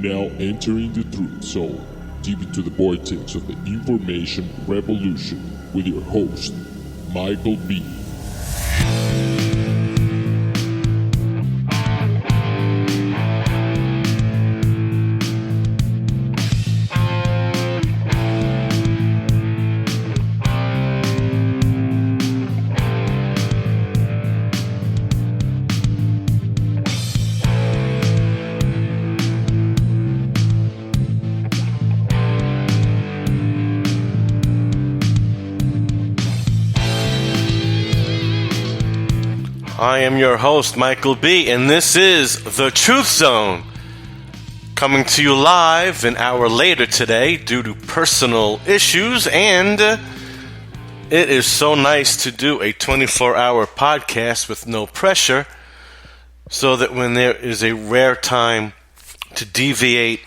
now entering the truth zone, deep into the vortex of the information revolution with your host, Michael B. I am your host, Michael B., and this is The Truth Zone, coming to you live an hour later today due to personal issues, and it is so nice to do a 24-hour podcast with no pressure, so that when there is a rare time to deviate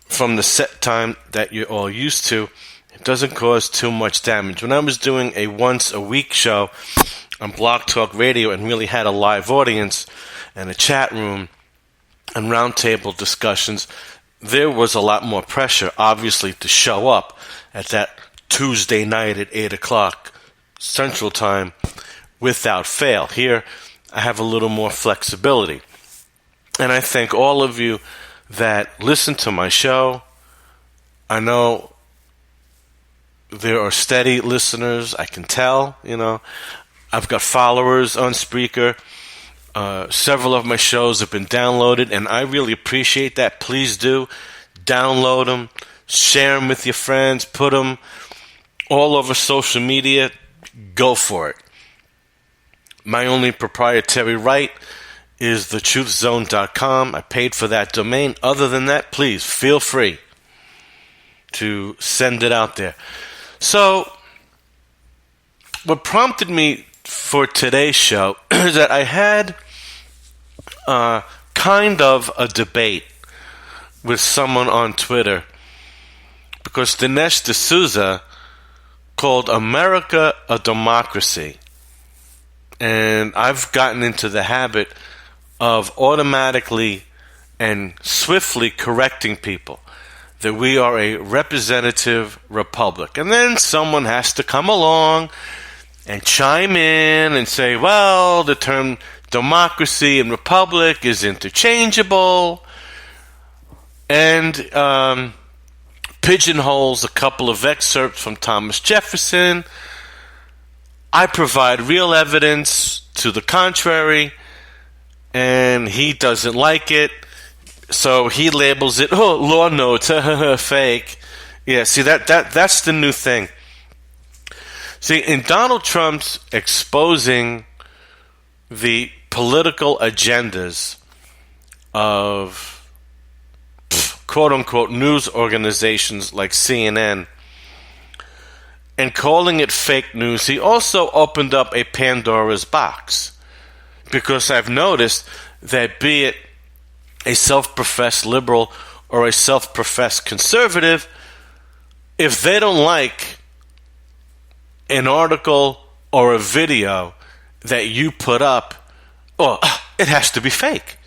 from the set time that you're all used to, it doesn't cause too much damage. When I was doing a once-a-week show on Blog Talk Radio and really had a live audience and a chat room and roundtable discussions, there was a lot more pressure, obviously, to show up at that Tuesday night at 8 o'clock Central Time without fail. Here, I have a little more flexibility. And I thank all of you that listen to my show. I know there are steady listeners, I can tell, I've got followers on Spreaker. Several of my shows have been downloaded, and I really appreciate that. Please do download them, share them with your friends, put them all over social media. Go for it. My only proprietary right is thetruthzone.com. I paid for that domain. Other than that, please feel free to send it out there. So, what prompted me for today's show is that I had kind of a debate with someone on Twitter because Dinesh D'Souza called America a democracy. And I've gotten into the habit of automatically and swiftly correcting people that we are a representative republic. And then someone has to come along and chime in and say, well, the term democracy and republic is interchangeable, and pigeonholes a couple of excerpts from Thomas Jefferson. I provide real evidence to the contrary, and he doesn't like it, so he labels it, law notes, fake. Yeah, see, that's the new thing. See, in Donald Trump's exposing the political agendas of quote-unquote news organizations like CNN and calling it fake news, he also opened up a Pandora's box. Because I've noticed that be it a self-professed liberal or a self-professed conservative, if they don't like an article or a video that you put up, it has to be fake.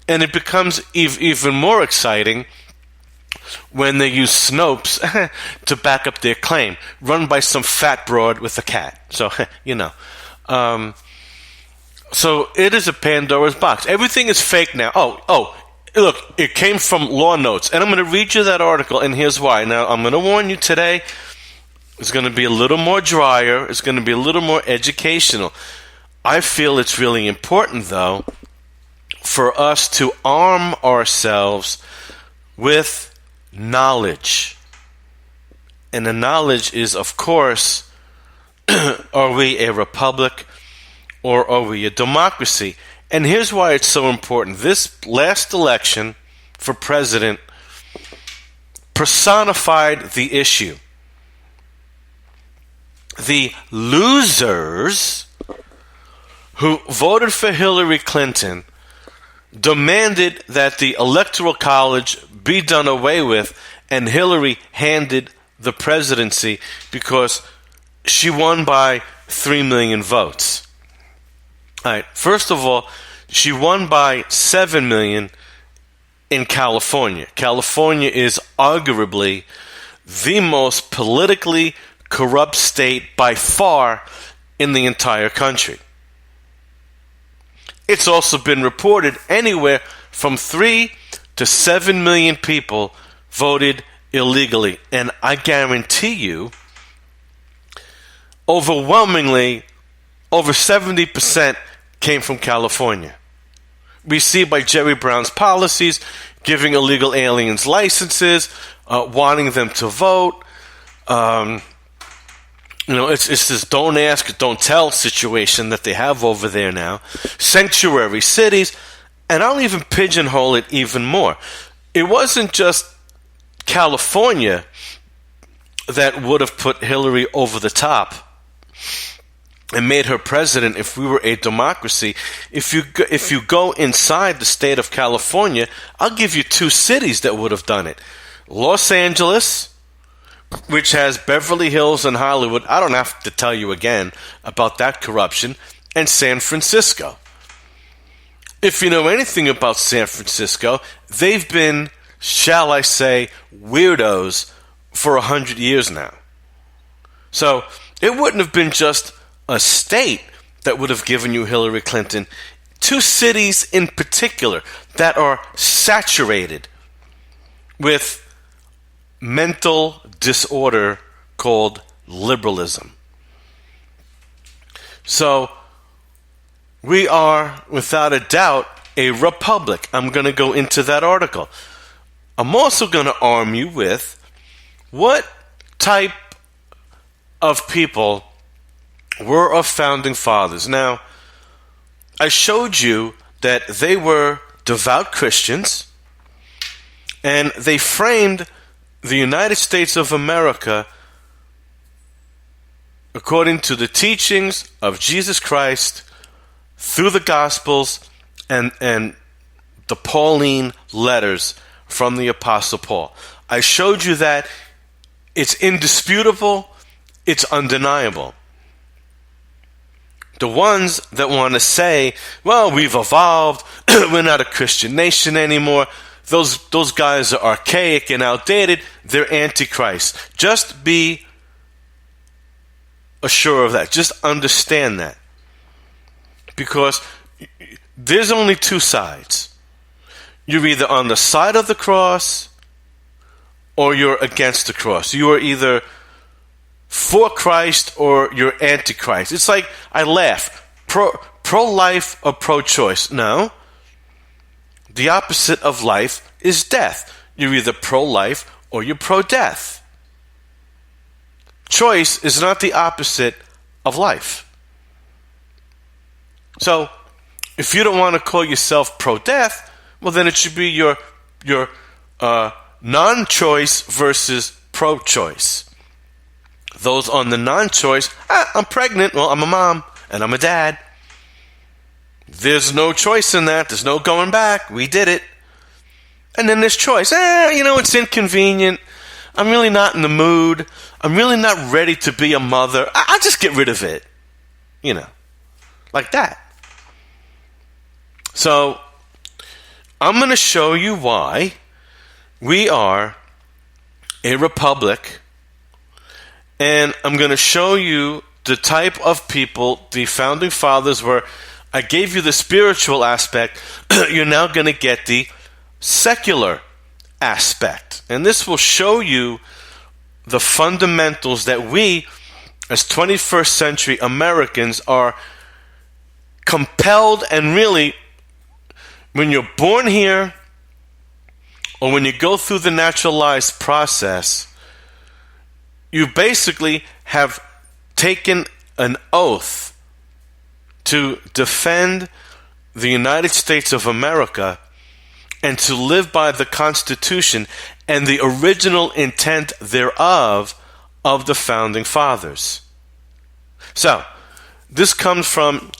And it becomes even more exciting when they use Snopes to back up their claim, run by some fat broad with a cat. So, so it is a Pandora's box. Everything is fake now. Look, it came from Law Notes. And I'm going to read you that article, and here's why. Now, I'm going to warn you today, it's going to be a little more drier. It's going to be a little more educational. I feel it's really important, though, for us to arm ourselves with knowledge. And the knowledge is, of course, are we a republic or are we a democracy? And here's why it's so important. This last election for president personified the issue. The losers who voted for Hillary Clinton demanded that the Electoral College be done away with and Hillary handed the presidency because she won by 3 million votes. All right, first of all, She won by 7 million in California. California is arguably the most politically corrupt state by far in the entire country. It's also been reported anywhere from 3 to 7 million people voted illegally. And I guarantee you, overwhelmingly, over 70% came from California. We see by Jerry Brown's policies, giving illegal aliens licenses, wanting them to vote. It's this don't ask, don't tell situation that they have over there now. Sanctuary cities, and I'll even pigeonhole it even more. It wasn't just California that would have put Hillary over the top and made her president if we were a democracy. If you go inside the state of California, I'll give you 2 cities that would have done it. Los Angeles, which has Beverly Hills and Hollywood. I don't have to tell you again about that corruption. And San Francisco. If you know anything about San Francisco, they've been, shall I say, weirdos for 100 years now. So it wouldn't have been just a state that would have given you Hillary Clinton. 2 cities in particular that are saturated with mental disorder called liberalism. So we are, without a doubt, a republic. I'm going to go into that article. I'm also going to arm you with what type of people were our founding fathers. Now, I showed you that they were devout Christians, and they framed the United States of America according to the teachings of Jesus Christ through the Gospels and the Pauline letters from the Apostle Paul. I showed you that it's indisputable, it's undeniable. The ones that want to say, well, we've evolved, we're not a Christian nation anymore, those guys are archaic and outdated, they're antichrist. Just be assured of that. Just understand that. Because there's only 2 sides. You're either on the side of the cross or you're against the cross. You are either for Christ or you're antichrist. It's like, I laugh, pro-life or pro-choice. No. The opposite of life is death. You're either pro-life or you're pro-death. Choice is not the opposite of life. So, if you don't want to call yourself pro-death, well, then it should be your non-choice versus pro-choice. Those on the non-choice, I'm pregnant, well, I'm a mom, and I'm a dad. There's no choice in that. There's no going back. We did it. And then there's choice. It's inconvenient. I'm really not in the mood. I'm really not ready to be a mother. I'll just get rid of it. Like that. So, I'm going to show you why we are a republic. And I'm going to show you the type of people the founding fathers were. I gave you the spiritual aspect. You're now going to get the secular aspect. And this will show you the fundamentals that we, as 21st century Americans, are compelled, and really, when you're born here or when you go through the naturalized process, you basically have taken an oath to defend the United States of America and to live by the Constitution and the original intent thereof of the founding fathers. So, this comes from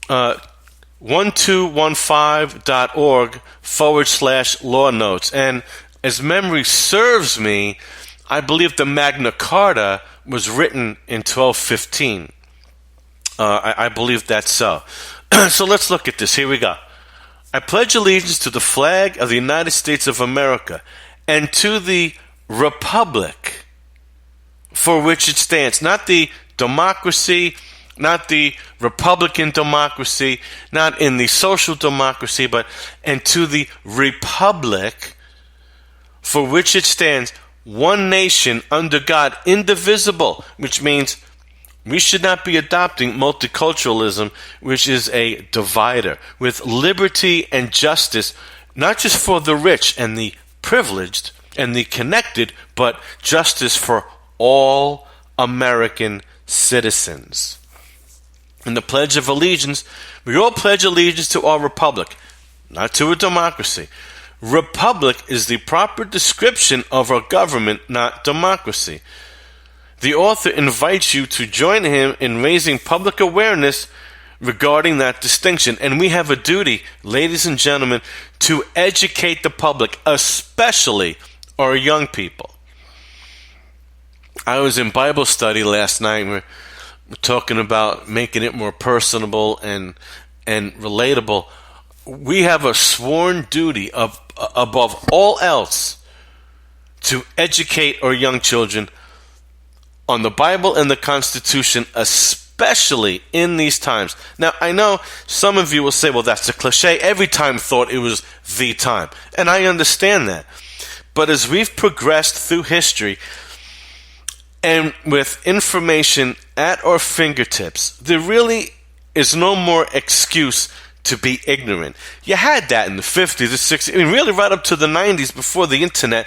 1215.org/law notes. And as memory serves me, I believe the Magna Carta was written in 1215. I believe that's so. So let's look at this. Here we go. I pledge allegiance to the flag of the United States of America and to the republic for which it stands. Not the democracy, not the Republican democracy, not in the social democracy, and to the republic for which it stands, one nation under God, indivisible, which means we should not be adopting multiculturalism, which is a divider, with liberty and justice, not just for the rich and the privileged and the connected, but justice for all American citizens. In the Pledge of Allegiance, we all pledge allegiance to our republic, not to a democracy. Republic is the proper description of our government, not democracy. The author invites you to join him in raising public awareness regarding that distinction. And we have a duty, ladies and gentlemen, to educate the public, especially our young people. I was in Bible study last night. We're talking about making it more personable and relatable. We have a sworn duty above all else to educate our young children on the Bible and the Constitution, especially in these times. Now, I know some of you will say, well, that's a cliche. Every time thought it was the time. And I understand that. But as we've progressed through history, and with information at our fingertips, there really is no more excuse to be ignorant. You had that in the 50s, the 60s, I mean, really right up to the 90s before the internet.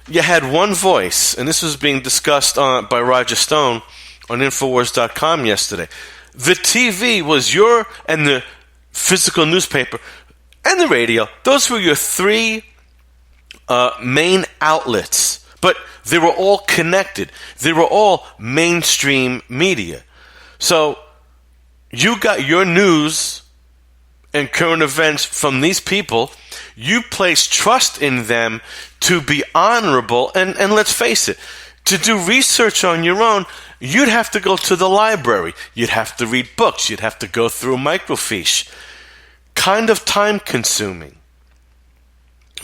You had one voice, and this was being discussed by Roger Stone on Infowars.com yesterday. The TV was and the physical newspaper, and the radio. Those were your three main outlets. But they were all connected. They were all mainstream media. So you got your news and current events from these people. You place trust in them to be honorable. And let's face it, to do research on your own, you'd have to go to the library. You'd have to read books. You'd have to go through microfiche. Kind of time consuming.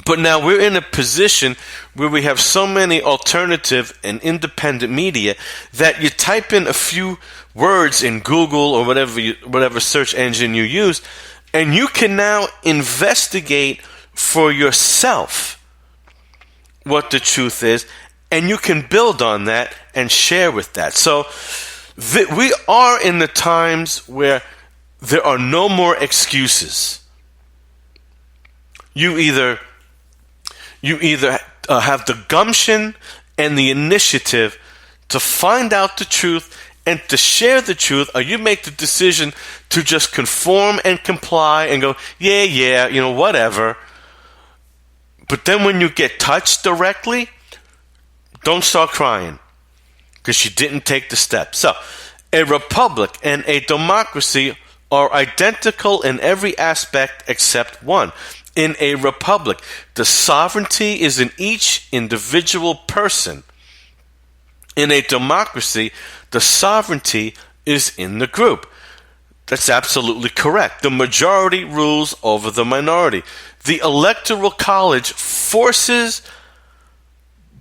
But now we're in a position where we have so many alternative and independent media that you type in a few words in Google or whatever search engine you use, and you can now investigate for yourself what the truth is, and you can build on that and share with that. So we are in the times where there are no more excuses. You either have the gumption and the initiative to find out the truth and to share the truth, or you make the decision to just conform and comply and go, yeah, whatever. But then when you get touched directly, don't start crying because you didn't take the step. So, a republic and a democracy are identical in every aspect except one. In a republic, the sovereignty is in each individual person. In a democracy, the sovereignty is in the group. That's absolutely correct. The majority rules over the minority. The Electoral College forces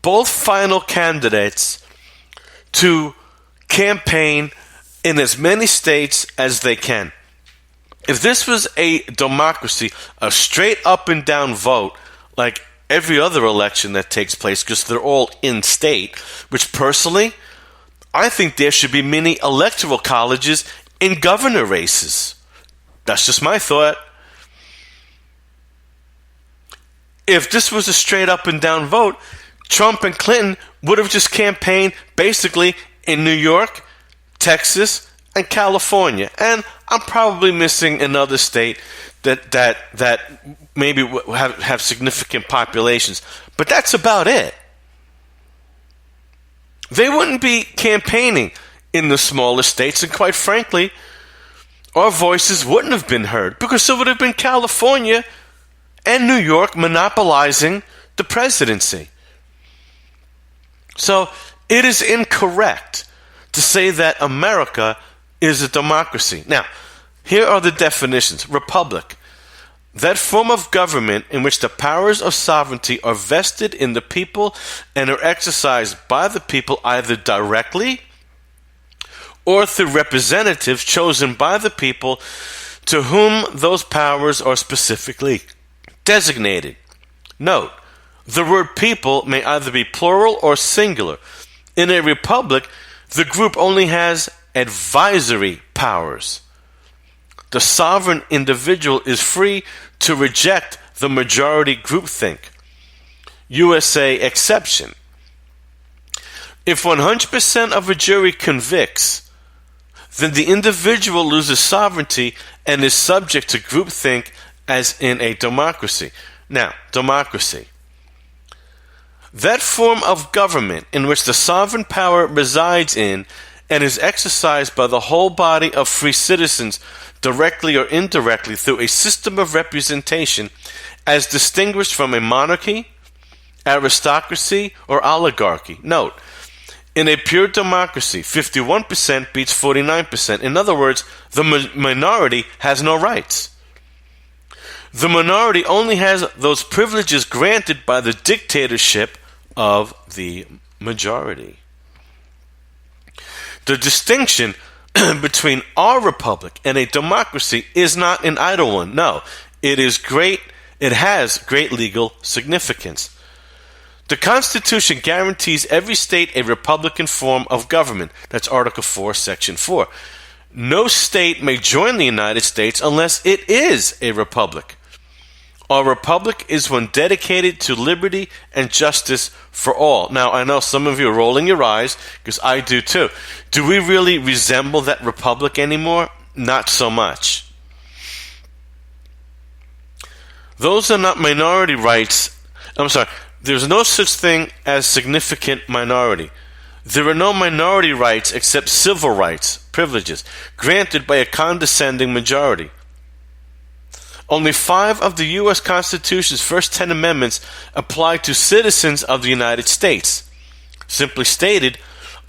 both final candidates to campaign in as many states as they can. If this was a democracy, a straight up and down vote, like every other election that takes place, because they're all in state, which personally, I think there should be mini electoral colleges in governor races. That's just my thought. If this was a straight up and down vote, Trump and Clinton would have just campaigned basically in New York, Texas, and California. And I'm probably missing another state that maybe have significant populations. But that's about it. They wouldn't be campaigning in the smaller states, and quite frankly, our voices wouldn't have been heard because it would have been California and New York monopolizing the presidency. So it is incorrect to say that America is a democracy. Now, here are the definitions. Republic, That form of government in which the powers of sovereignty are vested in the people and are exercised by the people either directly or through representatives chosen by the people to whom those powers are specifically designated. Note, the word people may either be plural or singular. In a republic, the group only has advisory powers. The sovereign individual is free to reject the majority groupthink. USA exception. If 100% of a jury convicts, then the individual loses sovereignty and is subject to groupthink as in a democracy. Now, democracy. That form of government in which the sovereign power resides in and is exercised by the whole body of free citizens directly or indirectly through a system of representation as distinguished from a monarchy, aristocracy, or oligarchy. Note, in a pure democracy, 51% beats 49%. In other words, the minority has no rights. The minority only has those privileges granted by the dictatorship of the majority. The distinction between our republic and a democracy is not an idle one. No, it has great legal significance. The Constitution guarantees every state a republican form of government. That's Article 4, Section 4. No state may join the United States unless it is a republic. Our republic is one dedicated to liberty and justice for all. Now, I know some of you are rolling your eyes, because I do too. Do we really resemble that republic anymore? Not so much. Those are not minority rights. There's no such thing as significant minority. There are no minority rights except civil rights, privileges, granted by a condescending majority. Only 5 of the U.S. Constitution's first 10 amendments apply to citizens of the United States. Simply stated,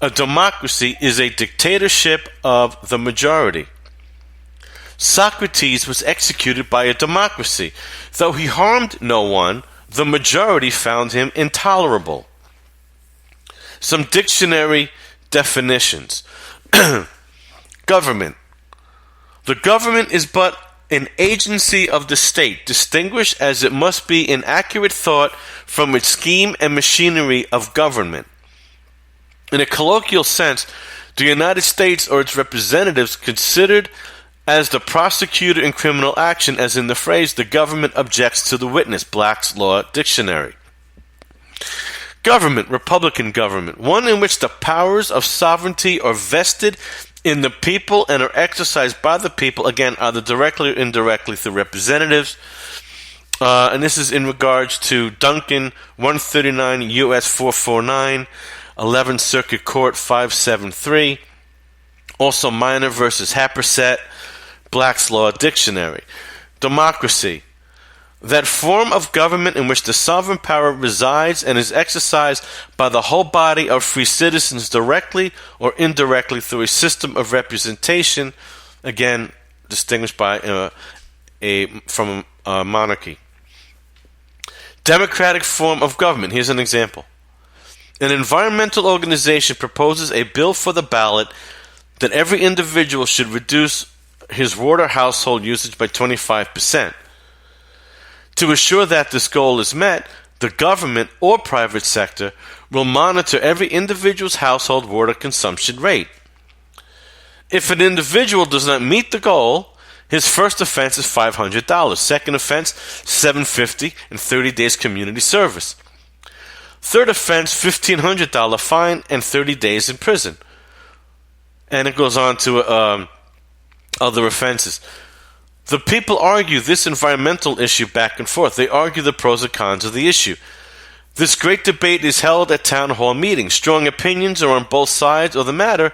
a democracy is a dictatorship of the majority. Socrates was executed by a democracy. Though he harmed no one, the majority found him intolerable. Some dictionary definitions. Government. The government is but an agency of the state, distinguished as it must be in accurate thought from its scheme and machinery of government. In a colloquial sense, the United States or its representatives considered as the prosecutor in criminal action, as in the phrase, the government objects to the witness, Black's Law Dictionary. Government, republican government, one in which the powers of sovereignty are vested in the people and are exercised by the people, again, either directly or indirectly through representatives. And this is in regards to Duncan 139 U.S. 449, 11th Circuit Court 573. Also Minor versus Happersett, Black's Law Dictionary. Democracy. That form of government in which the sovereign power resides and is exercised by the whole body of free citizens directly or indirectly through a system of representation, again, distinguished by from a monarchy. Democratic form of government. Here's an example. An environmental organization proposes a bill for the ballot that every individual should reduce his water household usage by 25%. To assure that this goal is met, the government or private sector will monitor every individual's household water consumption rate. If an individual does not meet the goal, his first offense is $500. Second offense, $750 and 30 days community service. Third offense, $1,500 fine and 30 days in prison. And it goes on to other offenses. The people argue this environmental issue back and forth. They argue the pros and cons of the issue. This great debate is held at town hall meetings. Strong opinions are on both sides of the matter.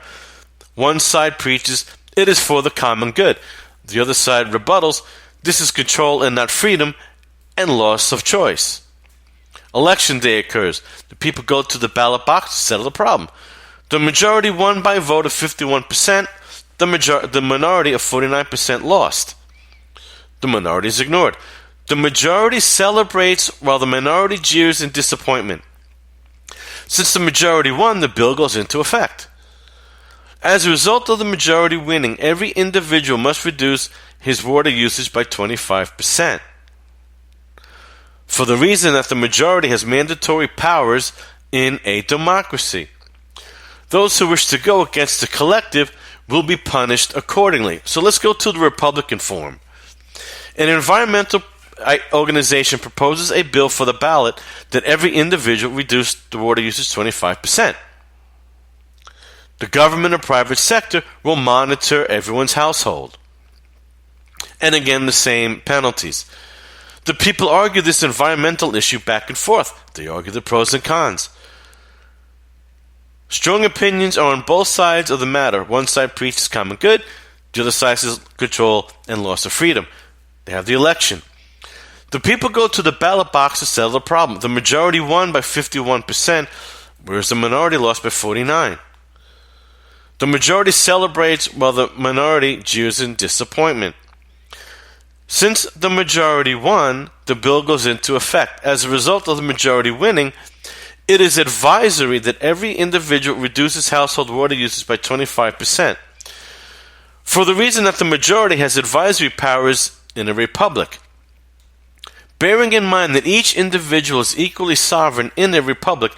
One side preaches, it is for the common good. The other side rebuttals, this is control and not freedom, and loss of choice. Election day occurs. The people go to the ballot box to settle the problem. The majority won by a vote of 51%. The minority of 49% lost. The minority is ignored. The majority celebrates while the minority jeers in disappointment. Since the majority won, the bill goes into effect. As a result of the majority winning, every individual must reduce his water usage by 25%. For the reason that the majority has mandatory powers in a democracy. Those who wish to go against the collective will be punished accordingly. So let's go to the Republican form. An environmental organization proposes a bill for the ballot that every individual reduce the water usage 25%. The government or private sector will monitor everyone's household. And again, the same penalties. The people argue this environmental issue back and forth. They argue the pros and cons. Strong opinions are on both sides of the matter. One side preaches common good, the other side says control and loss of freedom. They have the election. The people go to the ballot box to settle the problem. The majority won by 51%, whereas the minority lost by 49%. The majority celebrates while the minority jeers in disappointment. Since the majority won, the bill goes into effect. As a result of the majority winning, it is advisory that every individual reduces household water usage by 25%. For the reason that the majority has advisory powers in a republic. Bearing in mind that each individual is equally sovereign in a republic,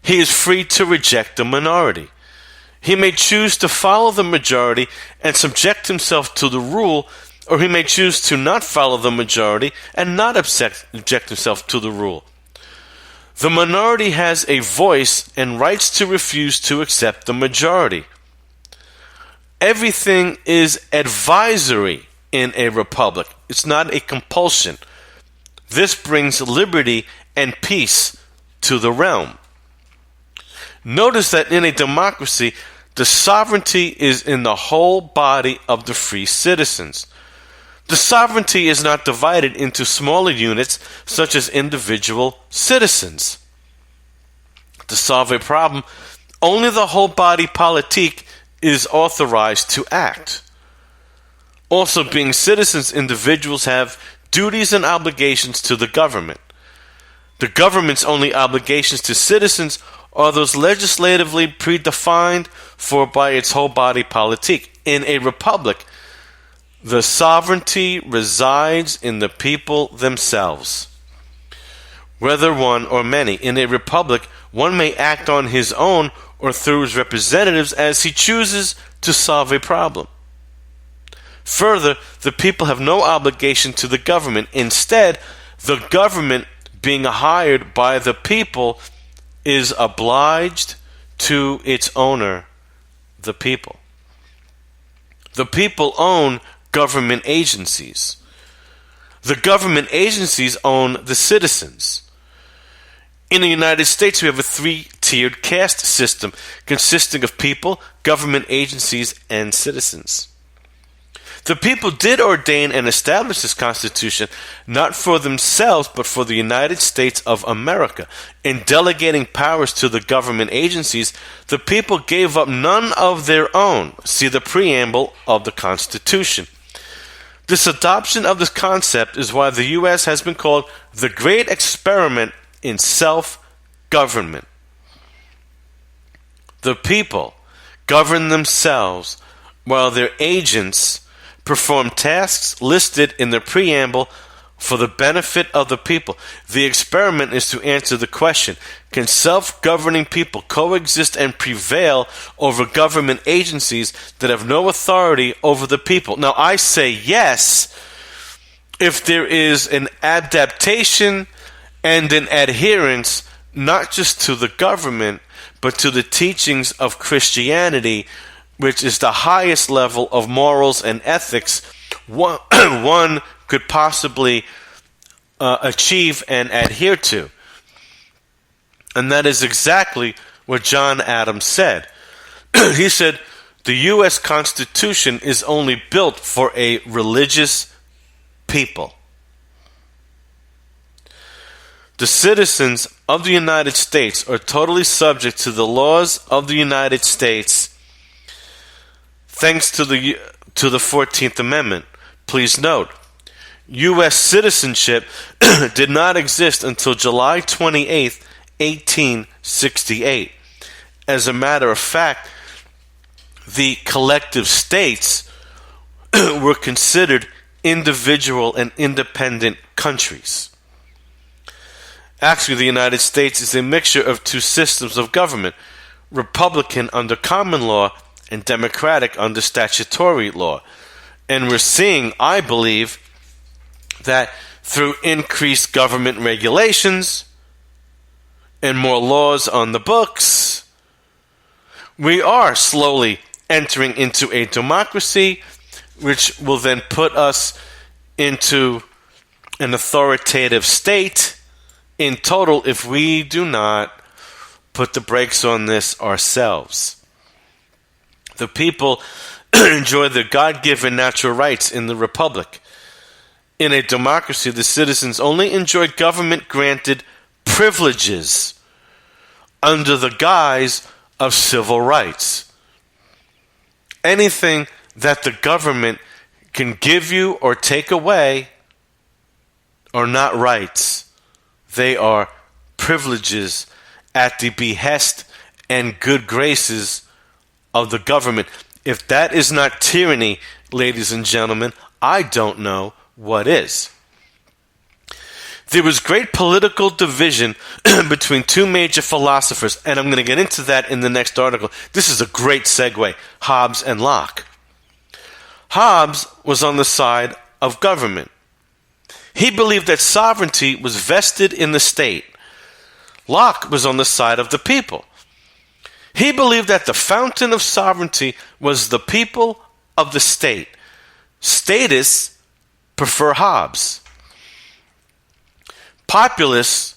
he is free to reject the minority. He may choose to follow the majority and subject himself to the rule, or he may choose to not follow the majority and not subject himself to the rule. The minority has a voice and rights to refuse to accept the majority. Everything is advisory in a republic. It's not a compulsion. This brings liberty and peace to the realm. Notice that in a democracy, the sovereignty is in the whole body of the free citizens. The sovereignty is not divided into smaller units such as individual citizens. To solve a problem, only the whole body politique is authorized to act. Also, being citizens, individuals have duties and obligations to the government. The government's only obligations to citizens are those legislatively predefined for by its whole body politique. In a republic, the sovereignty resides in the people themselves, whether one or many. In a republic, one may act on his own or through his representatives as he chooses to solve a problem. Further, the people have no obligation to the government. Instead, the government, being hired by the people, is obliged to its owner, the people. The people own government agencies. The government agencies own the citizens. In the United States, we have a three-tiered caste system consisting of people, government agencies, and citizens. The people did ordain and establish this Constitution not for themselves but for the United States of America. In delegating powers to the government agencies, the people gave up none of their own. See the preamble of the Constitution. This adoption of this concept is why the U.S. has been called the Great Experiment in Self-Government. The people govern themselves while their agents perform tasks listed in the preamble for the benefit of the people. The experiment is to answer the question, can self-governing people coexist and prevail over government agencies that have no authority over the people? Now, I say yes if there is an adaptation and an adherence not just to the government, but to the teachings of Christianity, which is the highest level of morals and ethics one could possibly achieve and adhere to. And that is exactly what John Adams said. He said, the U.S. Constitution is only built for a religious people. The citizens of the United States are totally subject to the laws of the United States thanks to the 14th Amendment. Please note, U.S. citizenship did not exist until July 28th, 1868. As a matter of fact, the collective states were considered individual and independent countries. Actually, the United States is a mixture of two systems of government, Republican under common law and Democratic under statutory law. And we're seeing, I believe, that through increased government regulations and more laws on the books, we are slowly entering into a democracy, which will then put us into an authoritative state in total if we do not put the brakes on this ourselves. The people enjoy their God-given natural rights in the Republic. In a democracy, the citizens only enjoy government-granted privileges under the guise of civil rights. Anything that the government can give you or take away are not rights. They are privileges at the behest and good graces of the government. If that is not tyranny, ladies and gentlemen, I don't know what is. There was great political division between two major philosophers, and I'm going to get into that in the next article. This is a great segue, Hobbes and Locke. Hobbes was on the side of government. He believed that sovereignty was vested in the state. Locke was on the side of the people. He believed that the fountain of sovereignty was the people of the state. Statists prefer Hobbes. Populists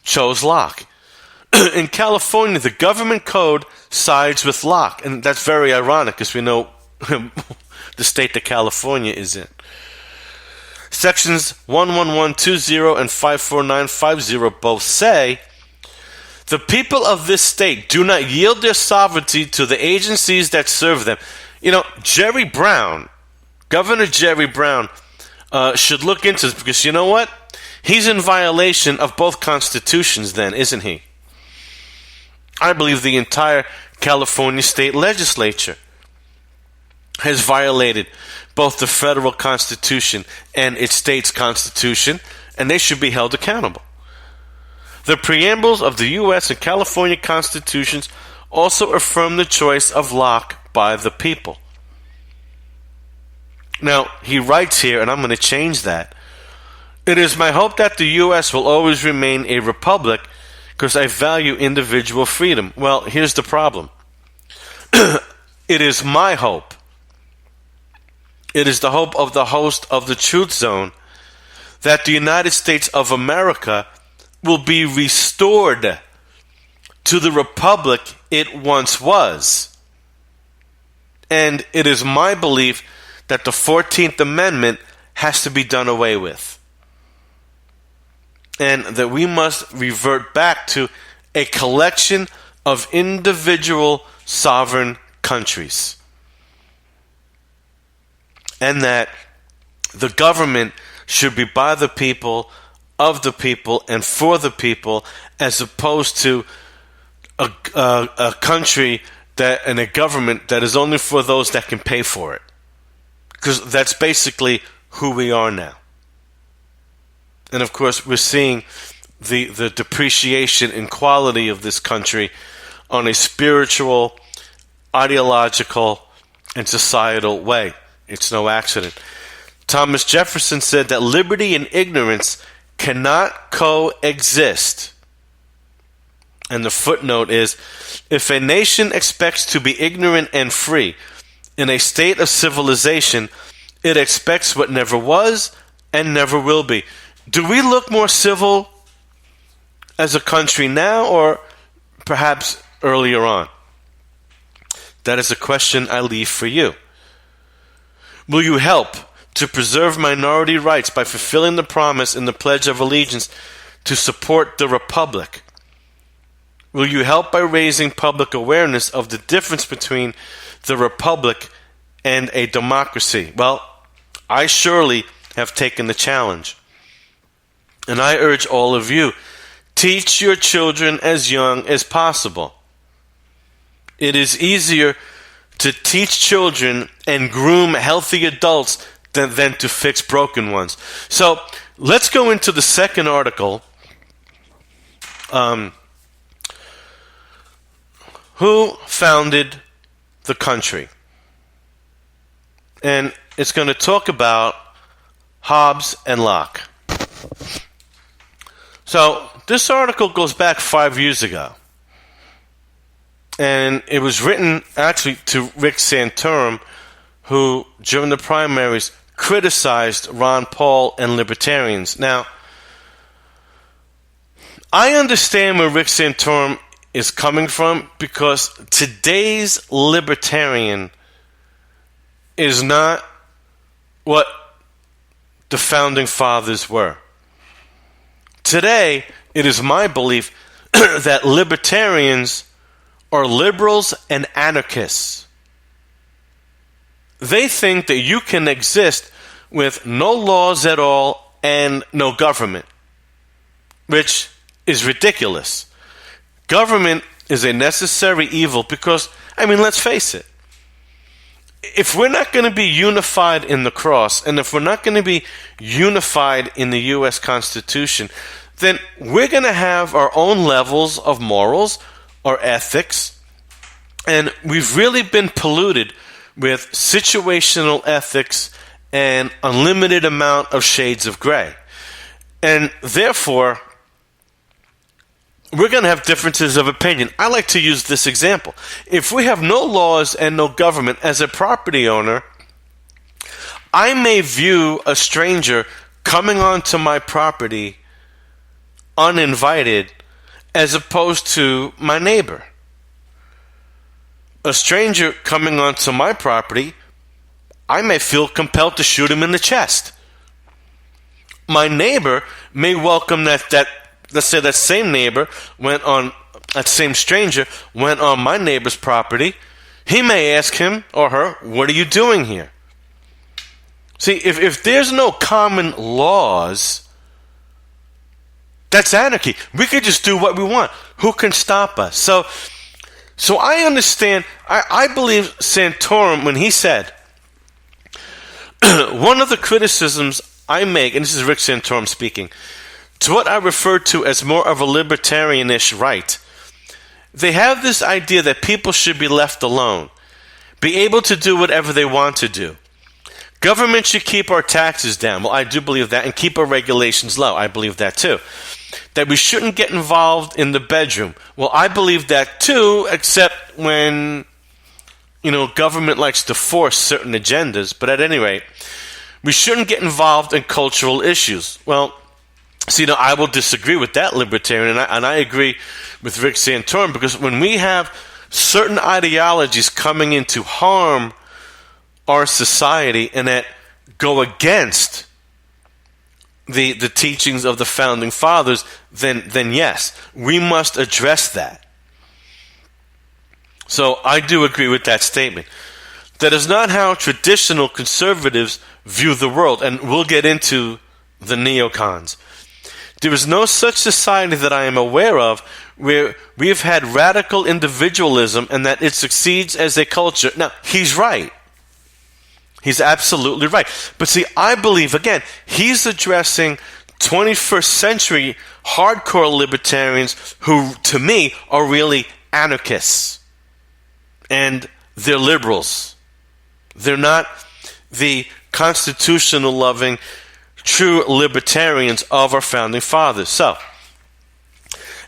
chose Locke. In California, the government code sides with Locke, and that's very ironic because we know the state that California is in. Sections 11120 and 54950 both say, the people of this state do not yield their sovereignty to the agencies that serve them. You know, Jerry Brown, Governor Jerry Brown, should look into this because you know what? He's in violation of both constitutions then, isn't he? I believe the entire California state legislature has violated both the federal constitution and its state's constitution, and they should be held accountable. The preambles of the U.S. and California constitutions also affirm the choice of Locke by the people. Now, he writes here, and I'm going to change that. It is my hope that the U.S. will always remain a republic because I value individual freedom. Well, here's the problem. It is my hope. It is the hope of the host of the Truth Zone that the United States of America will be restored to the republic it once was. And it is my belief that the 14th Amendment has to be done away with. And that we must revert back to a collection of individual sovereign countries. And that the government should be by the people, of the people, and for the people, as opposed to a country that and a government that is only for those that can pay for it. Because that's basically who we are now. And of course, we're seeing the depreciation in quality of this country on a spiritual, ideological, and societal way. It's no accident. Thomas Jefferson said that liberty and ignorance cannot coexist. And the footnote is, if a nation expects to be ignorant and free in a state of civilization, it expects what never was and never will be. Do we look more civil as a country now or perhaps earlier on? That is a question I leave for you. Will you help to preserve minority rights by fulfilling the promise in the Pledge of Allegiance to support the Republic? Will you help by raising public awareness of the difference between the Republic and a democracy? Well, I surely have taken the challenge. And I urge all of you, teach your children as young as possible. It is easier to teach children and groom healthy adults than to fix broken ones. So let's go into the second article. Who founded the country? And it's going to talk about Hobbes and Locke. So this article goes back 5 years ago. And it was written actually to Rick Santorum, who during the primaries criticized Ron Paul and libertarians. Now, I understand where Rick Santorum is coming from, because today's libertarian is not what the founding fathers were. Today, it is my belief that libertarians are liberals and anarchists. They think that you can exist with no laws at all and no government, which is ridiculous. Government is a necessary evil because, let's face it, if we're not going to be unified in the cross, and if we're not going to be unified in the U.S. Constitution, then we're going to have our own levels of morals or ethics, and we've really been polluted with situational ethics and unlimited amount of shades of gray. And therefore, we're going to have differences of opinion. I like to use this example. If we have no laws and no government, as a property owner, I may view a stranger coming onto my property uninvited as opposed to my neighbor. A stranger coming onto my property, I may feel compelled to shoot him in the chest. My neighbor may welcome let's say that same neighbor that same stranger went on my neighbor's property. He may ask him or her, "What are you doing here?" See, if there's no common laws, that's anarchy. We could just do what we want. Who can stop us? So I understand. I believe Santorum when he said, one of the criticisms I make, and this is Rick Santorum speaking, to what I refer to as more of a libertarianish right, they have this idea that people should be left alone, be able to do whatever they want to do. Government should keep our taxes down. Well, I do believe that, and keep our regulations low. I believe that too. That we shouldn't get involved in the bedroom. Well, I believe that too, except when, government likes to force certain agendas. But at any rate, we shouldn't get involved in cultural issues. Well, I will disagree with that libertarian, and I agree with Rick Santorum, because when we have certain ideologies coming in to harm our society and that go against the teachings of the founding fathers, then yes, we must address that. So I do agree with that statement. That is not how traditional conservatives view the world, and we'll get into the neocons. There is no such society that I am aware of where we've had radical individualism and that it succeeds as a culture. Now, he's right. He's absolutely right. But see, I believe, again, he's addressing 21st century hardcore libertarians who, to me, are really anarchists. And they're liberals. They're not the constitutional-loving, true libertarians of our founding fathers. So,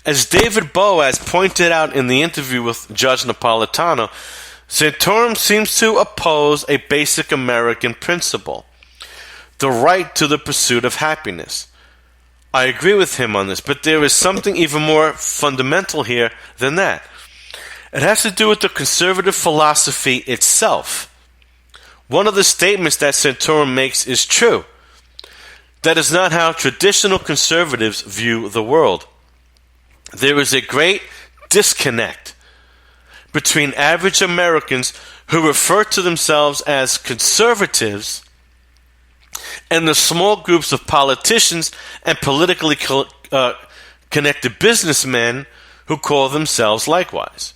as David Boaz pointed out in the interview with Judge Napolitano, Santorum seems to oppose a basic American principle, the right to the pursuit of happiness. I agree with him on this, but there is something even more fundamental here than that. It has to do with the conservative philosophy itself. One of the statements that Santorum makes is true. That is not how traditional conservatives view the world. There is a great disconnect between average Americans who refer to themselves as conservatives and the small groups of politicians and politically connected businessmen who call themselves likewise.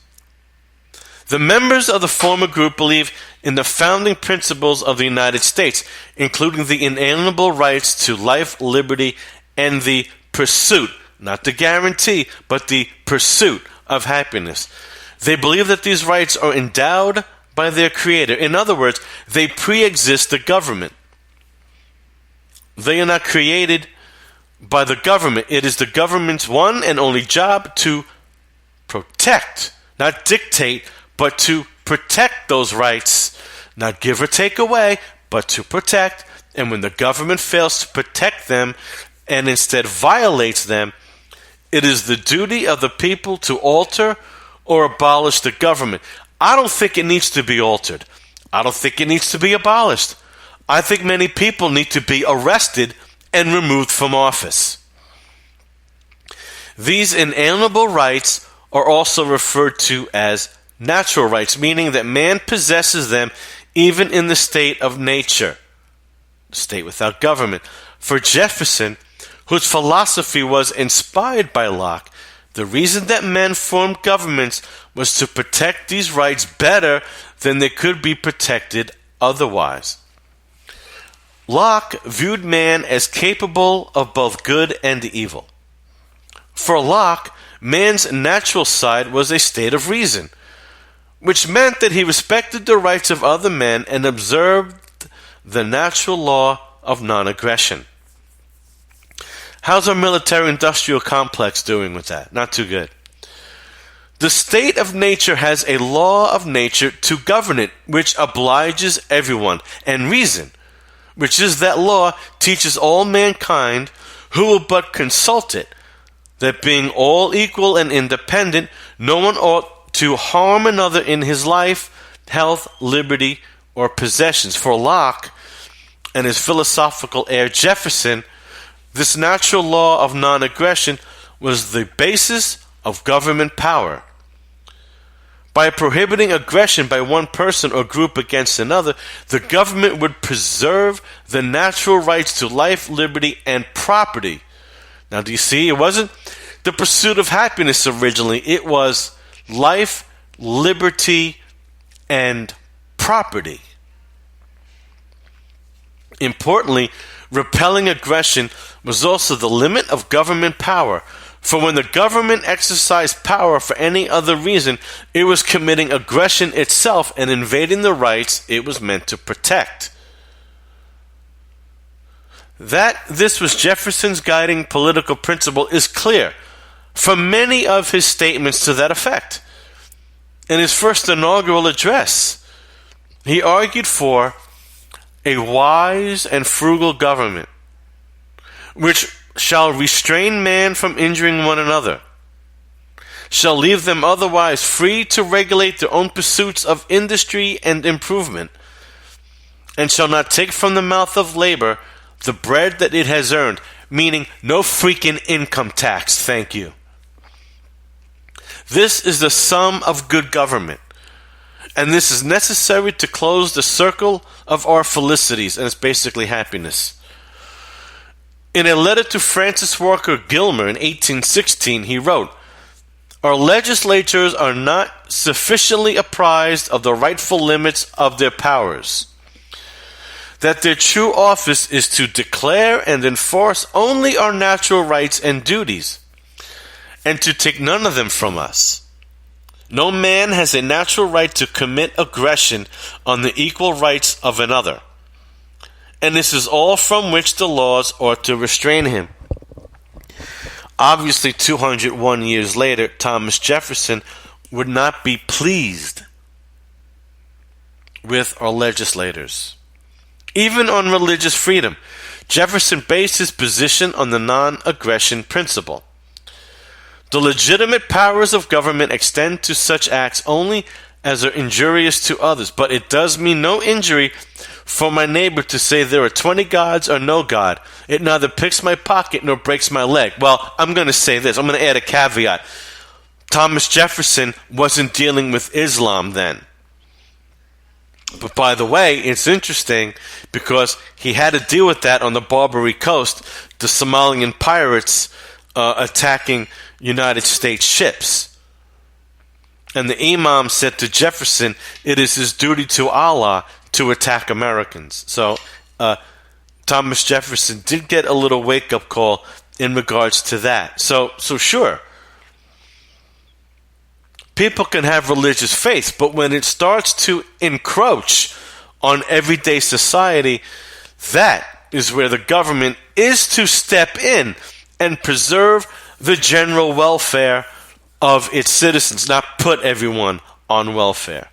The members of the former group believe in the founding principles of the United States, including the inalienable rights to life, liberty, and the pursuit, not the guarantee, but the pursuit of happiness. They believe that these rights are endowed by their Creator. In other words, they pre-exist the government. They are not created by the government. It is the government's one and only job to protect, not dictate, but to protect those rights, not give or take away, but to protect. And when the government fails to protect them and instead violates them, it is the duty of the people to alter or abolish the government. I don't think it needs to be altered. I don't think it needs to be abolished. I think many people need to be arrested and removed from office. These inalienable rights are also referred to as natural rights, meaning that man possesses them even in the state of nature, the state without government. For Jefferson, whose philosophy was inspired by Locke, the reason that men formed governments was to protect these rights better than they could be protected otherwise. Locke viewed man as capable of both good and evil. For Locke, man's natural side was a state of reason, which meant that he respected the rights of other men and observed the natural law of non-aggression. How's our military-industrial complex doing with that? Not too good. The state of nature has a law of nature to govern it, which obliges everyone, and reason, which is that law, teaches all mankind who will but consult it, that being all equal and independent, no one ought to harm another in his life, health, liberty, or possessions. For Locke and his philosophical heir Jefferson, this natural law of non-aggression was the basis of government power. By prohibiting aggression by one person or group against another, the government would preserve the natural rights to life, liberty, and property. Now, do you see? It wasn't the pursuit of happiness originally. It was life, liberty, and property. Importantly, repelling aggression was also the limit of government power. For when the government exercised power for any other reason, it was committing aggression itself and invading the rights it was meant to protect. That this was Jefferson's guiding political principle is clear from many of his statements to that effect. In his first inaugural address, he argued for a wise and frugal government, which shall restrain man from injuring one another, shall leave them otherwise free to regulate their own pursuits of industry and improvement, and shall not take from the mouth of labor the bread that it has earned, meaning no freaking income tax, thank you. This is the sum of good government, and this is necessary to close the circle of our felicities, and it's basically happiness. In a letter to Francis Walker Gilmer in 1816, he wrote, "Our legislatures are not sufficiently apprised of the rightful limits of their powers, that their true office is to declare and enforce only our natural rights and duties, and to take none of them from us. No man has a natural right to commit aggression on the equal rights of another. And this is all from which the laws ought to restrain him." Obviously, 201 years later, Thomas Jefferson would not be pleased with our legislators. Even on religious freedom, Jefferson based his position on the non-aggression principle. The legitimate powers of government extend to such acts only as are injurious to others, but it does me no injury for my neighbor to say there are 20 gods or no God. It neither picks my pocket nor breaks my leg. Well, I'm going to say this. I'm going to add a caveat. Thomas Jefferson wasn't dealing with Islam then. But by the way, it's interesting because he had to deal with that on the Barbary Coast, the Somalian pirates attacking United States ships. And the Imam said to Jefferson, it is his duty to Allah to attack Americans. So Thomas Jefferson did get a little wake-up call in regards to that. So sure, people can have religious faith, but when it starts to encroach on everyday society, that is where the government is to step in and preserve the general welfare of its citizens, not put everyone on welfare.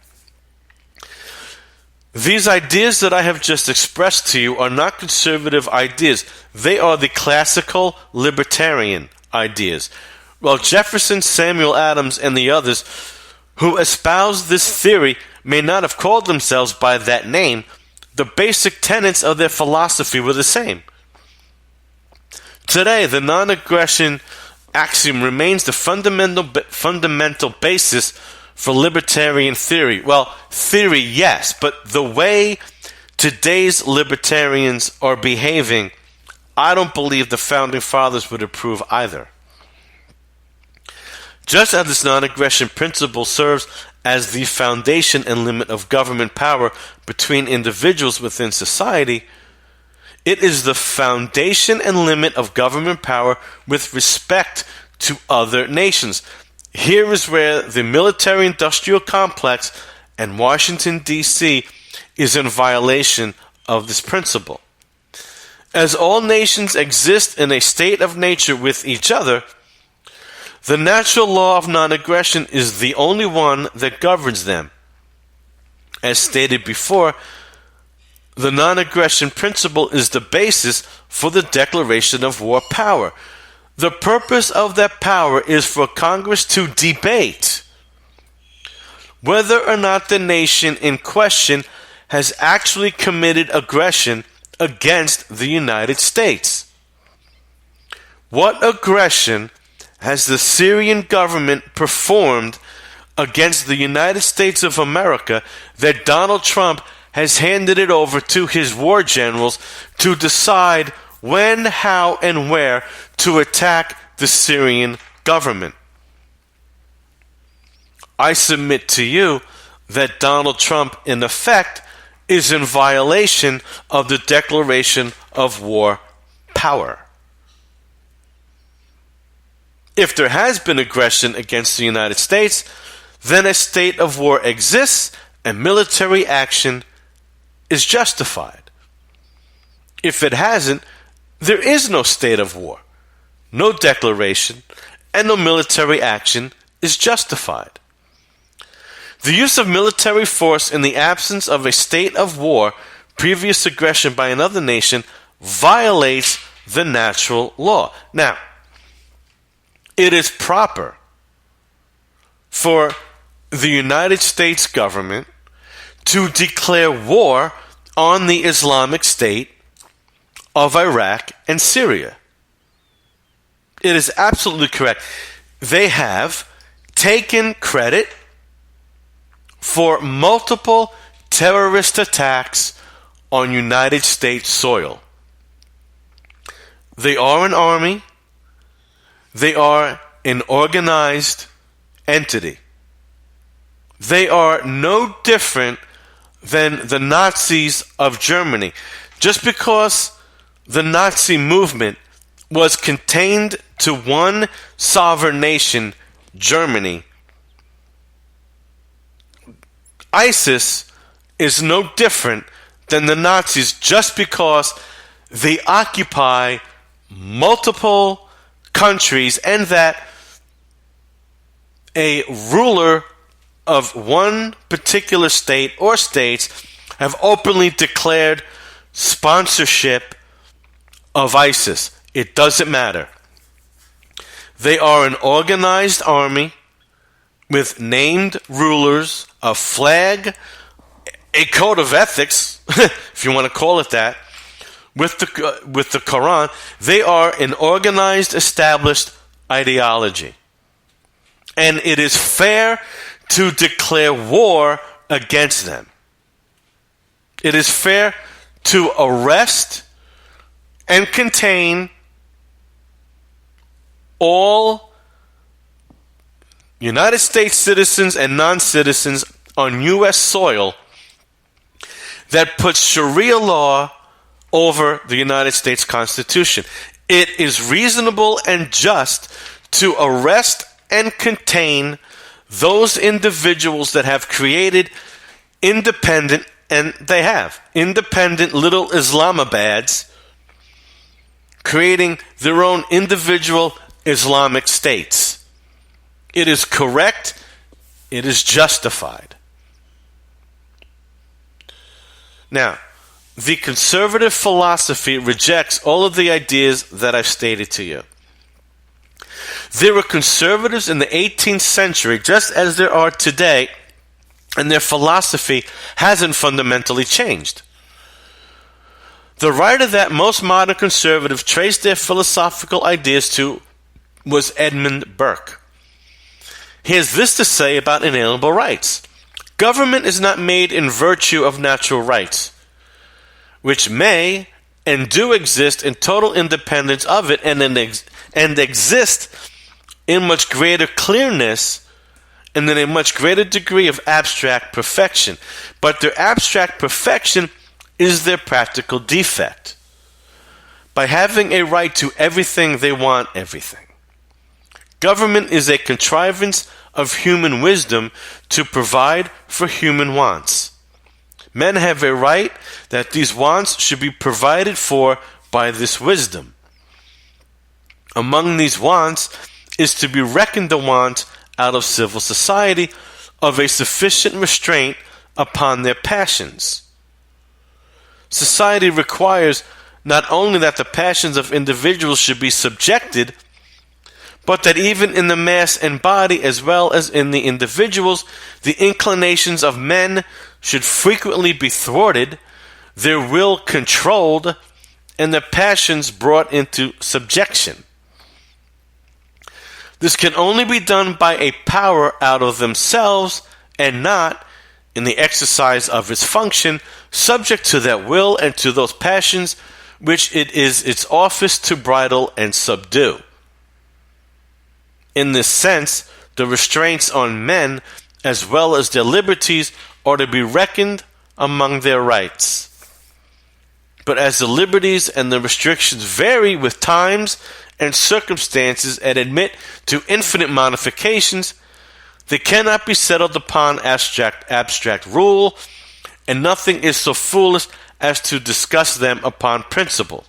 These ideas that I have just expressed to you are not conservative ideas. They are the classical libertarian ideas. While Jefferson, Samuel Adams, and the others who espoused this theory may not have called themselves by that name, the basic tenets of their philosophy were the same. Today, the non-aggression axiom remains the fundamental basis for libertarian theory. Well, theory, yes, but the way today's libertarians are behaving, I don't believe the Founding Fathers would approve either. Just as this non-aggression principle serves as the foundation and limit of government power between individuals within society, it is the foundation and limit of government power with respect to other nations. Here is where the military-industrial complex and Washington, D.C. is in violation of this principle. As all nations exist in a state of nature with each other, the natural law of non-aggression is the only one that governs them. As stated before, the non-aggression principle is the basis for the declaration of war power. The purpose of that power is for Congress to debate whether or not the nation in question has actually committed aggression against the United States. What aggression has the Syrian government performed against the United States of America that Donald Trump has handed it over to his war generals to decide when, how, and where to attack the Syrian government? I submit to you that Donald Trump, in effect, is in violation of the declaration of war power. If there has been aggression against the United States, then a state of war exists and military action is justified. If it hasn't, there is no state of war, no declaration, and no military action is justified. The use of military force in the absence of a state of war, previous aggression by another nation, violates the natural law. Now, it is proper for the United States government to declare war on the Islamic State of Iraq and Syria. It is absolutely correct. They have taken credit for multiple terrorist attacks on United States soil. They are an army. They are an organized entity. They are no different than the Nazis of Germany. Just because the Nazi movement was contained to one sovereign nation, Germany, ISIS is no different than the Nazis just because they occupy multiple countries and that a ruler of one particular state or states have openly declared sponsorship of ISIS. It doesn't matter. They are an organized army with named rulers, a flag, a code of ethics, if you want to call it that, with the Quran. They are an organized, established ideology. And it is fair to declare war against them. it is fair to arrest and contain all United States citizens and non-citizens on U.S. soil that puts Sharia law over the United States Constitution. It is reasonable and just to arrest and contain those individuals that have created independent, and they have, independent little Islamabads creating their own individual Islamic states. It is correct. It is justified. Now, the conservative philosophy rejects all of the ideas that I've stated to you. There were conservatives in the 18th century, just as there are today, and their philosophy hasn't fundamentally changed. The writer that most modern conservatives traced their philosophical ideas to was Edmund Burke. He has this to say about inalienable rights. Government is not made in virtue of natural rights, which may and do exist in total independence of it and exist in much greater clearness and in a much greater degree of abstract perfection. But their abstract perfection is their practical defect. By having a right to everything, they want everything. Government is a contrivance of human wisdom to provide for human wants. Men have a right that these wants should be provided for by this wisdom. Among these wants is to be reckoned the want out of civil society of a sufficient restraint upon their passions. Society requires not only that the passions of individuals should be subjected, but that even in the mass and body, as well as in the individuals, the inclinations of men should frequently be thwarted, their will controlled, and their passions brought into subjection. This can only be done by a power out of themselves and not, in the exercise of its function, subject to that will and to those passions which it is its office to bridle and subdue. In this sense, the restraints on men, as well as their liberties, are to be reckoned among their rights. But as the liberties and the restrictions vary with times and circumstances and admit to infinite modifications, they cannot be settled upon abstract rule, and nothing is so foolish as to discuss them upon principle.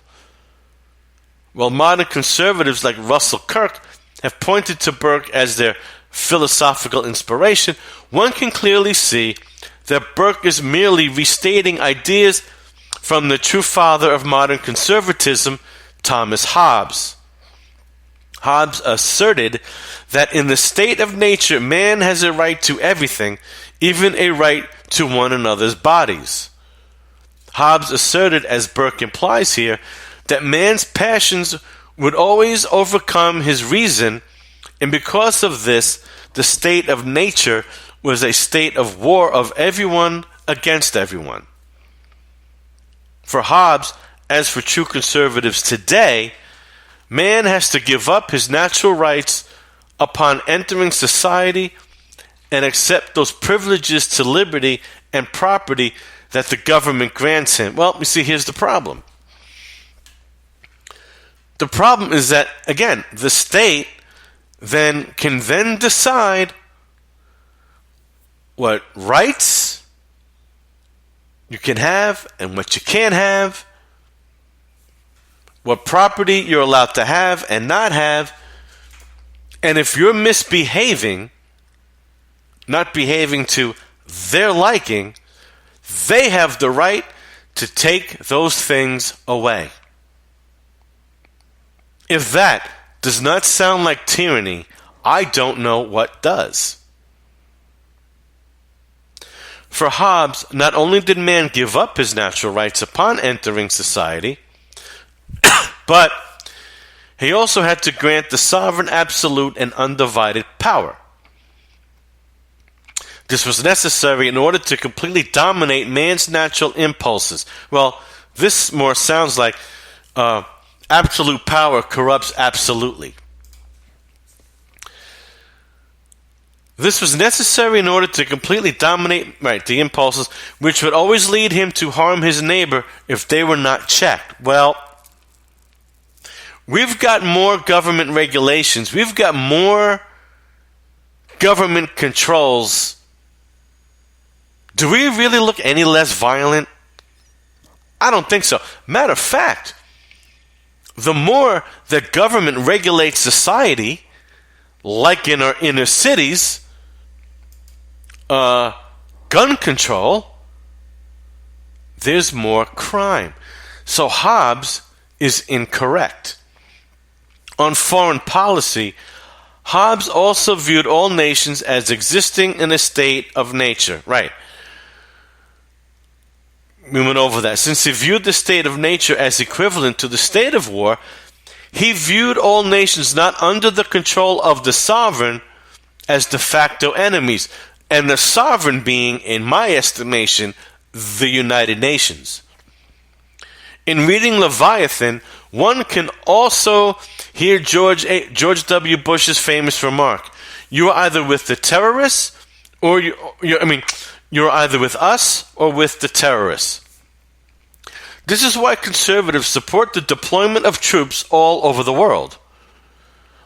While modern conservatives like Russell Kirk have pointed to Burke as their philosophical inspiration, one can clearly see that Burke is merely restating ideas from the true father of modern conservatism, Thomas Hobbes. Hobbes asserted that in the state of nature, man has a right to everything, even a right to one another's bodies. Hobbes asserted, as Burke implies here, that man's passions would always overcome his reason, and because of this, the state of nature was a state of war of everyone against everyone. For Hobbes, as for true conservatives today, man has to give up his natural rights upon entering society and accept those privileges to liberty and property that the government grants him. Well, you see, here's the problem. The problem is that, again, the state can then decide what rights you can have and what you can't have, what property you're allowed to have and not have, and if you're misbehaving, not behaving to their liking, they have the right to take those things away. If that does not sound like tyranny, I don't know what does. For Hobbes, not only did man give up his natural rights upon entering society, but he also had to grant the sovereign absolute and undivided power. This was necessary in order to completely dominate man's natural impulses. Well, this more sounds like absolute power corrupts absolutely. This was necessary in order to completely dominate the impulses, which would always lead him to harm his neighbor if they were not checked. Well, we've got more government regulations. We've got more government controls. Do we really look any less violent? I don't think so. Matter of fact, the more that government regulates society, like in our inner cities, gun control, there's more crime. So Hobbes is incorrect. On foreign policy, Hobbes also viewed all nations as existing in a state of nature. Right. We went over that. Since he viewed the state of nature as equivalent to the state of war, he viewed all nations not under the control of the sovereign as de facto enemies, and the sovereign being, in my estimation, the United Nations. In reading Leviathan, one can also hear George W. Bush's famous remark: "You are either with the terrorists, or you're either with us or with the terrorists." This is why conservatives support the deployment of troops all over the world.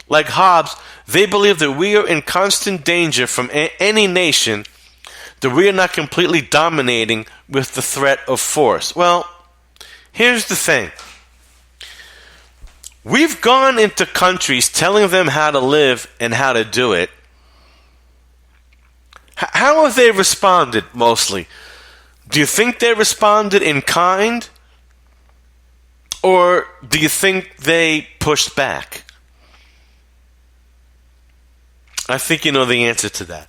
Like Hobbes, they believe that we are in constant danger from any nation, that we are not completely dominating with the threat of force. Well, here's the thing. We've gone into countries telling them how to live and how to do it. How have they responded, mostly? Do you think they responded in kind? Or do you think they pushed back? I think you know the answer to that.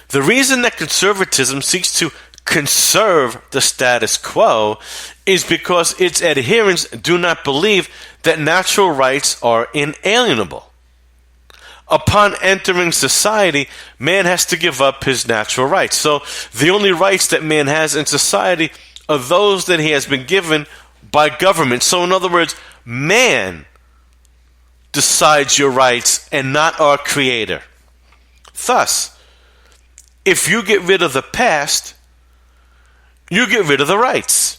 The reason that conservatism seeks to conserve the status quo is because its adherents do not believe that natural rights are inalienable. Upon entering society, man has to give up his natural rights. So the only rights that man has in society are those that he has been given by government. So in other words, man decides your rights and not our creator. Thus, if you get rid of the past, you get rid of the rights.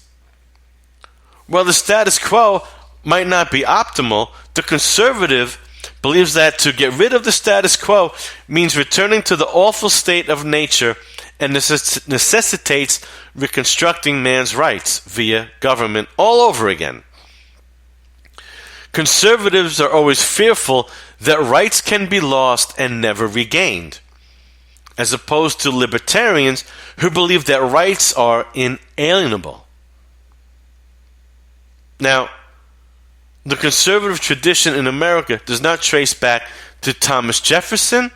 While the status quo might not be optimal, the conservative believes that to get rid of the status quo means returning to the awful state of nature and necessitates reconstructing man's rights via government all over again. Conservatives are always fearful that rights can be lost and never regained, as opposed to libertarians who believe that rights are inalienable. Now, the conservative tradition in America does not trace back to Thomas Jefferson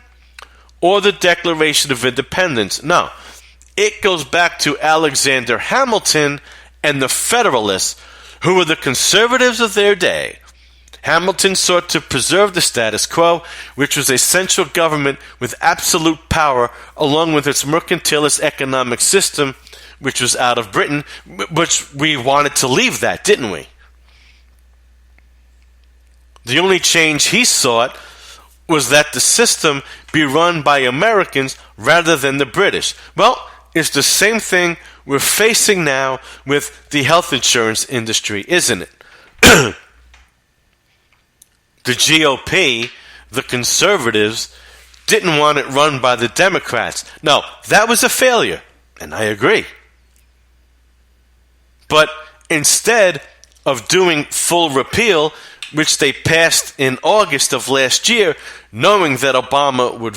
or the Declaration of Independence. No, it goes back to Alexander Hamilton and the Federalists, who were the conservatives of their day. Hamilton sought to preserve the status quo, which was a central government with absolute power, along with its mercantilist economic system, which was out of Britain, which we wanted to leave that, didn't we? The only change he sought was that the system be run by Americans rather than the British. Well, it's the same thing we're facing now with the health insurance industry, isn't it? The GOP, the conservatives, didn't want it run by the Democrats. No, that was a failure, and I agree. But instead of doing full repeal, which they passed in August of last year, knowing that Obama would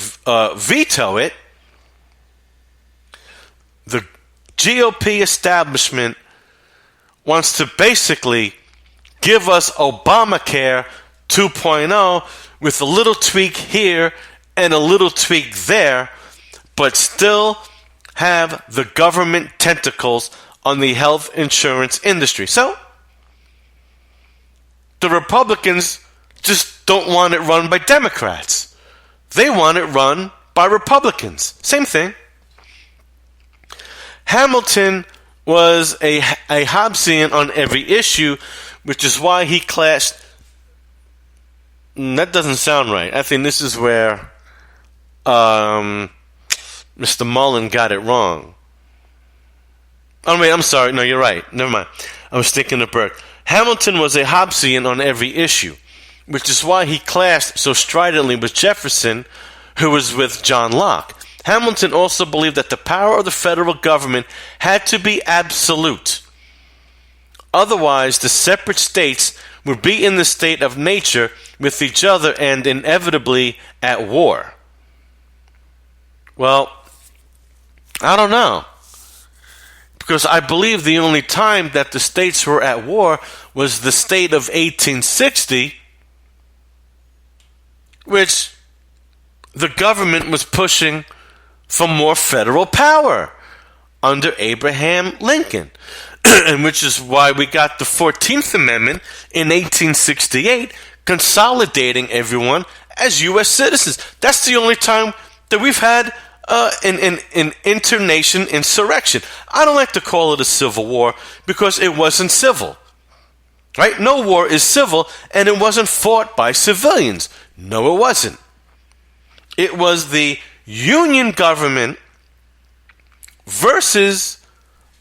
veto it, the GOP establishment wants to basically give us Obamacare 2.0 with a little tweak here and a little tweak there, but still have the government tentacles on the health insurance industry. So, the Republicans just don't want it run by Democrats. They want it run by Republicans. Same thing. Hamilton was a Hobbesian on every issue, which is why he clashed. That doesn't sound right. I think this is where Mr. Mullen got it wrong. Oh, wait, I'm sorry. No, you're right. Never mind. I was thinking of Burke. Hamilton was a Hobbesian on every issue, which is why he clashed so stridently with Jefferson, who was with John Locke. Hamilton also believed that the power of the federal government had to be absolute. Otherwise, the separate states would be in the state of nature with each other and inevitably at war. Well, I don't know. Because I believe the only time that the states were at war was the state of 1860, which the government was pushing for more federal power under Abraham Lincoln. And which is why we got the 14th Amendment in 1868 consolidating everyone as U.S. citizens. That's the only time that we've had an internation insurrection. I don't like to call it a civil war because it wasn't civil. Right? No war is civil, and it wasn't fought by civilians. No, it wasn't. It was the Union government versus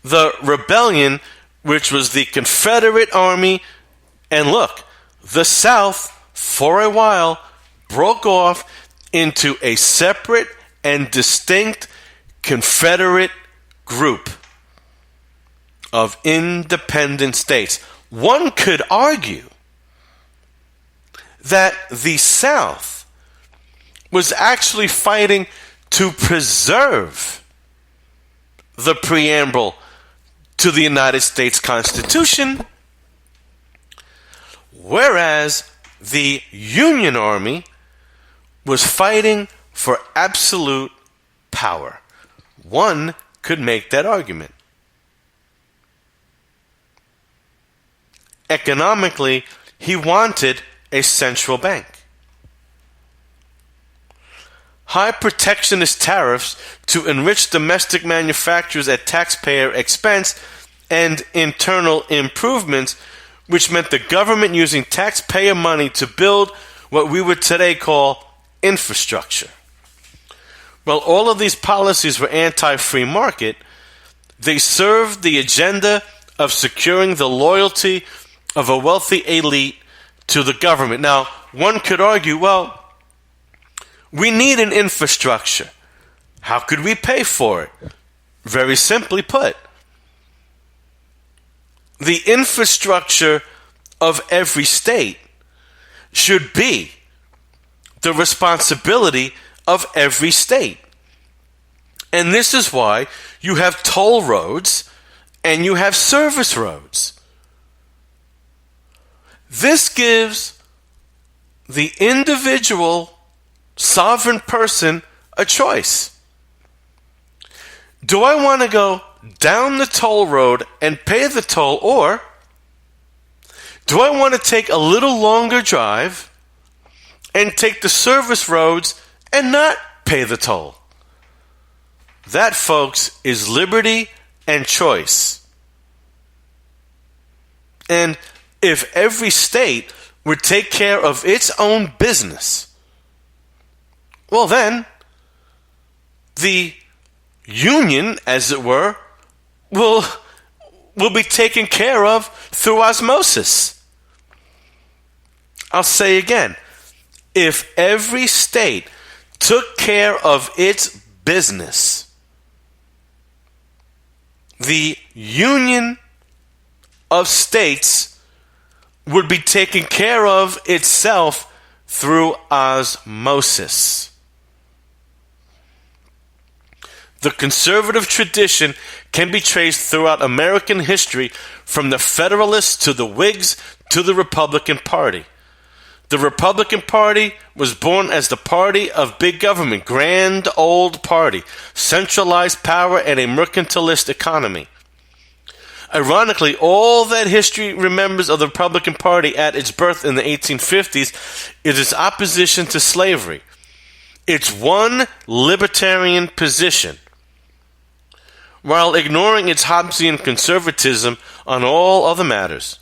the rebellion, which was the Confederate Army. And look, the South, for a while, broke off into a separate and distinct Confederate group of independent states. One could argue that the South was actually fighting to preserve the preamble to the United States Constitution, whereas the Union Army was fighting for absolute power. One could make that argument. Economically, he wanted a central bank. High protectionist tariffs to enrich domestic manufacturers at taxpayer expense, and internal improvements, which meant the government using taxpayer money to build what we would today call infrastructure. Well, all of these policies were anti-free market. They served the agenda of securing the loyalty of a wealthy elite to the government. Now, one could argue, well, we need an infrastructure. How could we pay for it? Very simply put, the infrastructure of every state should be the responsibility of every state. And this is why you have toll roads and you have service roads. This gives the individual sovereign person a choice. Do I want to go down the toll road and pay the toll, or do I want to take a little longer drive and take the service roads and not pay the toll? That, folks, is liberty and choice. And if every state would take care of its own business, well then, the union, as it were, will be taken care of through osmosis. I'll say again, if every state took care of its business, the union of states would be taken care of itself through osmosis. The conservative tradition can be traced throughout American history, from the Federalists to the Whigs to the Republican Party. The Republican Party was born as the party of big government, grand old party, centralized power, and a mercantilist economy. Ironically, all that history remembers of the Republican Party at its birth in the 1850s is its opposition to slavery. Its one libertarian position while ignoring its Hobbesian conservatism on all other matters.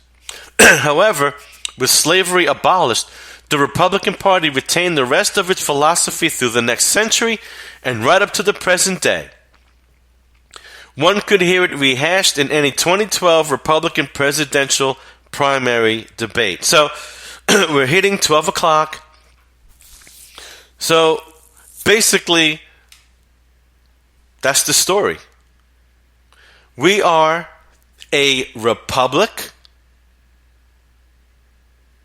However, with slavery abolished, the Republican Party retained the rest of its philosophy through the next century and right up to the present day. One could hear it rehashed in any 2012 Republican presidential primary debate. So, we're hitting 12 o'clock. So, basically, that's the story. We are a republic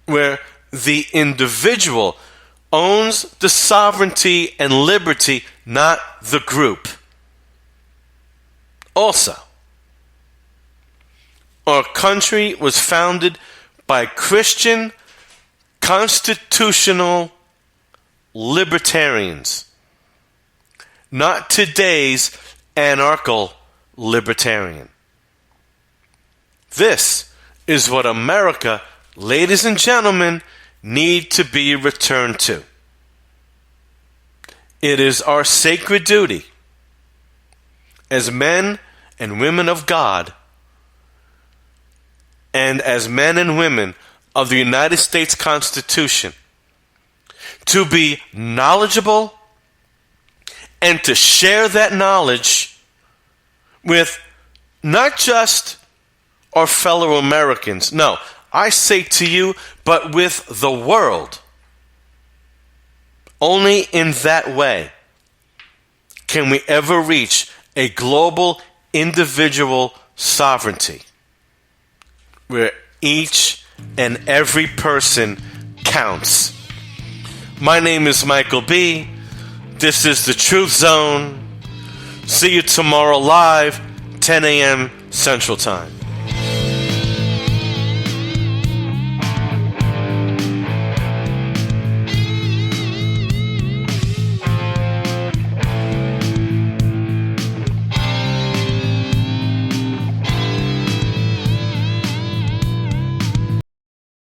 where the individual owns the sovereignty and liberty, not the group. Also, our country was founded by Christian constitutional libertarians, not today's anarchical libertarian. This is what America, ladies and gentlemen, need to be returned to. It is our sacred duty as men and women of God and as men and women of the United States Constitution to be knowledgeable and to share that knowledge with not just our fellow Americans. No, I say to you, but with the world. Only in that way can we ever reach a global individual sovereignty where each and every person counts. My name is Michael B. This is the Truth Zone. See you tomorrow live, 10 a.m. Central Time.